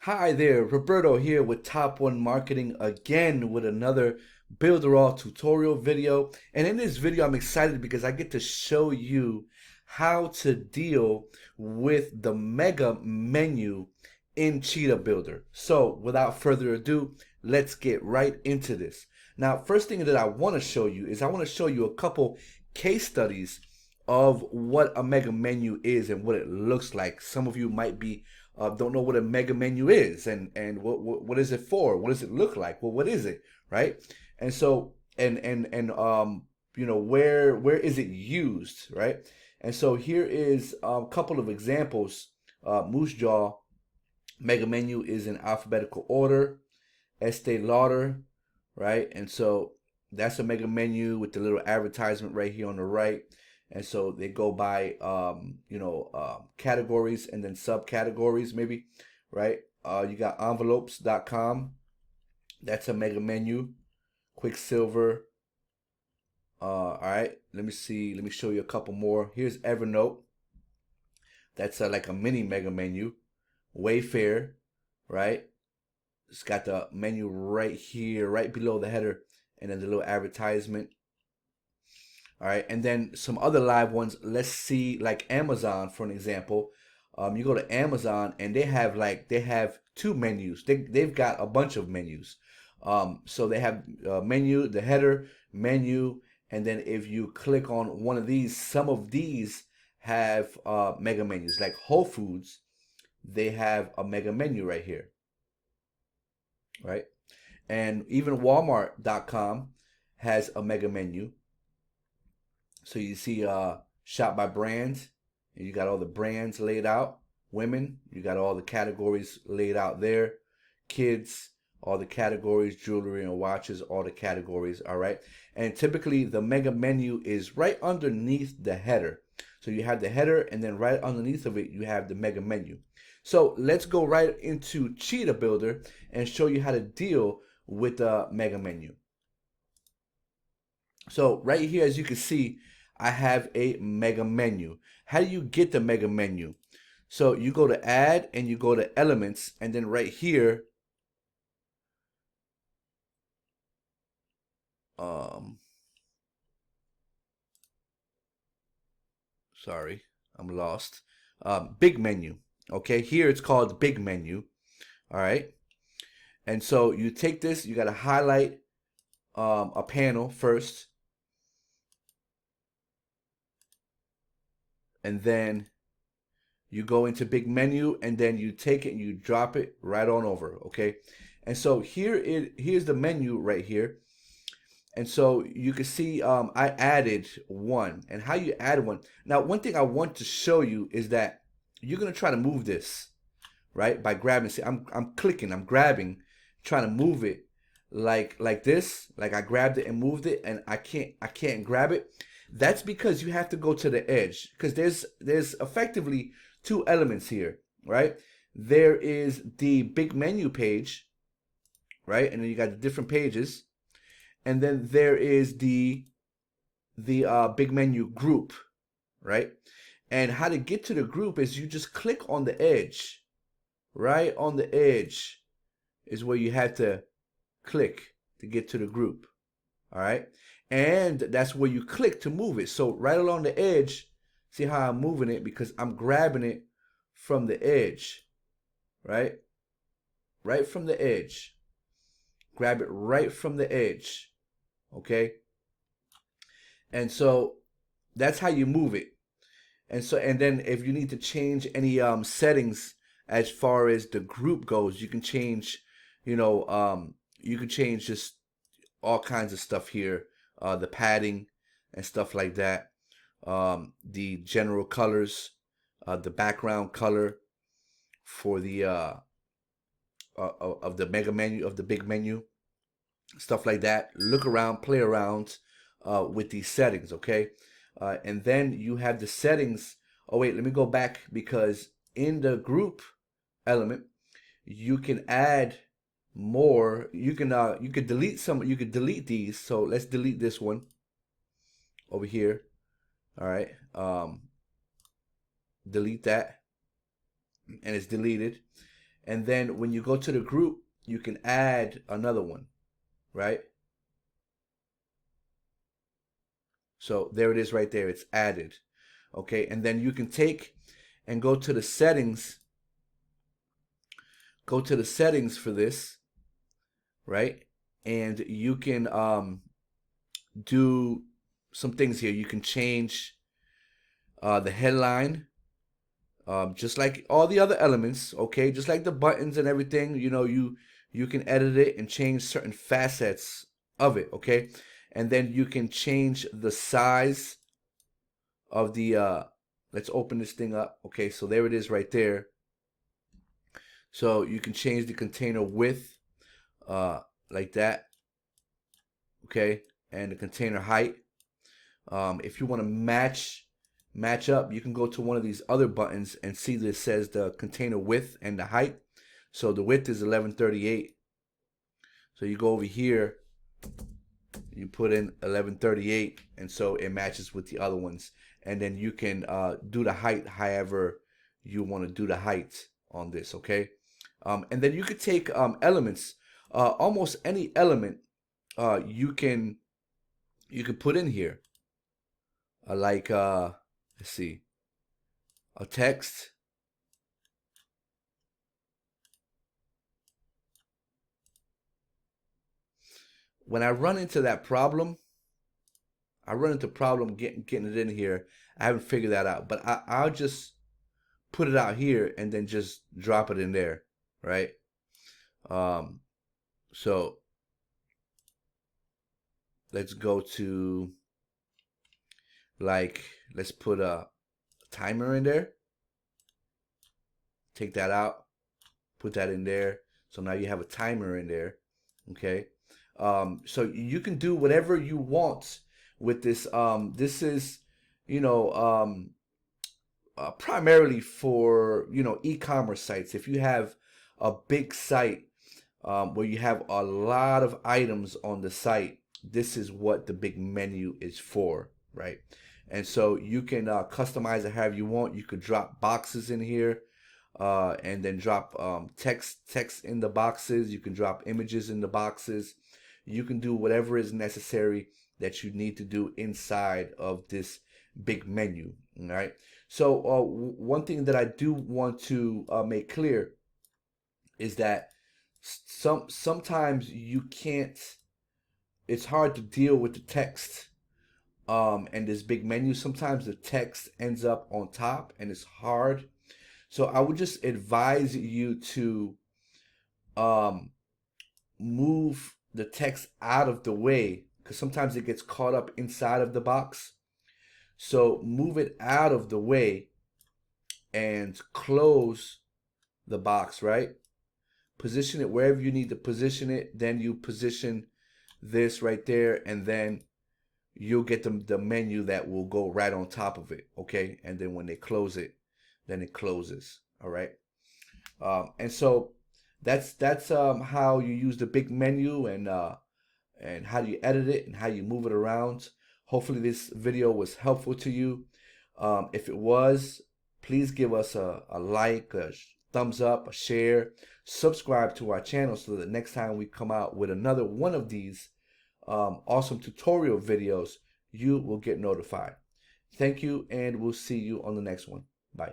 Hi there, Roberto here with Top One Marketing again with another Builderall tutorial video. And in this video, I'm excited because I get to show you how to deal with the mega menu in Cheetah Builder. So without further ado, let's get right into this. Now, first thing that I want to show you is I want to show you a couple case studies of what a mega menu is and what it looks like. Some of you might be don't know what a mega menu is and what is it for? What does it look like? Well, what is it, right? And so and you know where is it used, right? And so here is a couple of examples. Moose Jaw mega menu is in alphabetical order. Estee Lauder, right? And so that's a mega menu with the little advertisement right here on the right. And so they go by, categories and then subcategories maybe, right? You got envelopes.com. That's a mega menu. Quicksilver. All right. Let me see. Let me show you a couple more. Here's Evernote. That's like a mini mega menu. Wayfair, right? It's got the menu right here, right below the header, and then the little advertisement. All right, and then some other live ones. Let's see, like Amazon for an example. You go to Amazon and they have two menus. They've got a bunch of menus. So they have menu, the header, menu, and then if you click on one of these, some of these have mega menus. Like Whole Foods, they have a mega menu right here, right? And even Walmart.com has a mega menu. So you see shop by brands, and you got all the brands laid out. Women, you got all the categories laid out there. Kids, all the categories, jewelry and watches, all the categories, all right? And typically the mega menu is right underneath the header. So you have the header, and then right underneath of it, you have the mega menu. So let's go right into Cheetah Builder and show you how to deal with the mega menu. So right here, as you can see, I have a mega menu. How do you get the mega menu? So you go to add and you go to elements, and then right here, sorry, I'm lost. Big menu. Okay, here it's called big menu. All right. And so you take this, you got to highlight a panel first, and then you go into big menu, and then you take it and you drop it right on over. Okay. And so here's the menu right here. And so you can see I added one. And how you add one. Now, one thing I want to show you is that you're going to try to move this, right? By grabbing. See, I'm clicking, I'm grabbing, trying to move it like this. Like I grabbed it and moved it, and I can't grab it. That's because you have to go to the edge, because there's effectively two elements here, right? There is the big menu page, right? And then you got the different pages, and then there is the big menu group, right? And how to get to the group is you just click on the edge. Right on the edge is where you have to click to get to the group. All right. And that's where you click to move it. So right along the edge, see how I'm moving it, because I'm grabbing it from the edge, right? Right from the edge. Grab it right from the edge. Okay. And so that's how you move it. And then if you need to change any settings as far as the group goes, you can change, you can change just all kinds of stuff here, the padding and stuff like that, the general colors, the background color for the of the mega menu, of the big menu, stuff like that. Look around, play around with these settings, okay? And then you have the settings. Oh wait, let me go back, because in the group element, you can add more. You could delete some. You could delete these. So let's delete this one over here. All right. Delete that, and it's deleted. And then when you go to the group, you can add another one, right? So there it is right there. It's added. Okay, and then you can take and go to the settings. Go to the settings for this, right? And you can do some things here. You can change the headline, just like all the other elements, okay? Just like the buttons and everything, you know, you can edit it and change certain facets of it, okay? And then you can change the size of the let's open this thing up. Okay, so there it is right there. So you can change the container width like that, okay, and the container height. If you want to match up, you can go to one of these other buttons and see that it says the container width and the height. So the width is 1138. So you go over here, you put in 1138, and so it matches with the other ones. And then you can do the height however you want to do the height on this, okay? And then you could take elements, almost any element you can put in here, like let's see, a text. When I run into that problem, getting it in here. I haven't figured that out, but I'll just put it out here and then just drop it in there, right? So let's go to, like, let's put a timer in there. Take that out, put that in there. So now you have a timer in there, okay? So you can do whatever you want with this. This is, you know, primarily for, you know, e-commerce sites. If you have a big site where you have a lot of items on the site, this is what the big menu is for, right? And so you can customize it however you want. You could drop boxes in here, and then drop text in the boxes. You can drop images in the boxes. You can do whatever is necessary that you need to do inside of this big menu. All right. So one thing that I do want to make clear is that sometimes you can't. It's hard to deal with the text and this big menu. Sometimes the text ends up on top and it's hard. So I would just advise you to move the text out of the way, because sometimes it gets caught up inside of the box. So move it out of the way and close the box, right? Position it wherever you need to position it. Then you position this right there, and then you'll get the menu that will go right on top of it, okay? And then when they close it, then it closes, all right? And so that's how you use the big menu, and how you edit it and how you move it around. Hopefully this video was helpful to you. If it was, please give us a like, a thumbs up, a share, subscribe to our channel so that next time we come out with another one of these awesome tutorial videos, you will get notified. Thank you, and we'll see you on the next one. Bye.